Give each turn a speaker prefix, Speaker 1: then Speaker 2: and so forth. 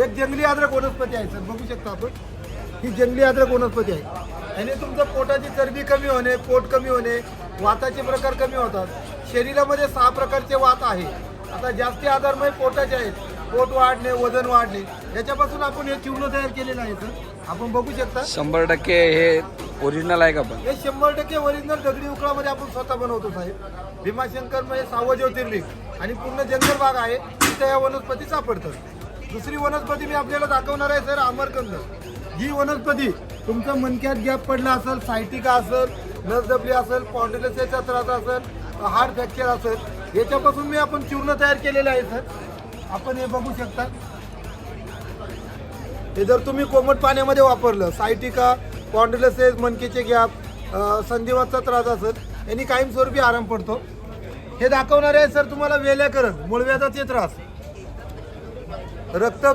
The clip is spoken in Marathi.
Speaker 1: एक जंगली अद्रक वनस्पती आहे सर, बघू शकता आपण. ही जंगली अद्रक वनस्पती आहे. आणि तुमचं पोटाची चरबी कमी होणे, पोट कमी होणे, वाताचे प्रकार कमी होतात. शरीरामध्ये 6 प्रकारचे वात आहे. आता जास्ती आधारमय पोटाचे आहेत. पोट वाढणे, वजन वाढणे, याच्यापासून आपण हे चूर्ण तयार केलेलं आहे सर. आपण बघू शकता
Speaker 2: 100% हे ओरिजिनल आहे का पण?
Speaker 1: हे 100% ओरिजिनल दगडी उकळामध्ये आपण स्वतः बनवतो साहेब. भीमाशंकर म्हणजे 6वं ज्योतिर्लिंग आणि पूर्ण जंगल भाग आहे, तिथे या वनस्पती सापडतात. दुसरी वनस्पती मी आपल्याला दाखवणार आहे सर, आमरकंद. ही वनस्पती तुमचं मणक्यात गॅप पडला असेल, सायटिका असेल, नसदबली असेल, स्पॉन्डिलोसिसचा त्रास असेल, हार्ट फ्रॅक्चर असेल, याच्यापासून मी आपण चूर्ण तयार केलेलं आहे सर. आपण हे बघू शकता. हे जर तुम्ही कोमट पाण्यामध्ये वापरलं, सायटिका, स्पॉन्डिलोसिस, मणकेचे गॅप, संधिवातचा त्रास असेल, यांनी कायमस्वरूपी आराम पडतो. हे दाखवणार आहे सर तुम्हाला वेल्याकरण, मूळव्याधाचे त्रास, रक्त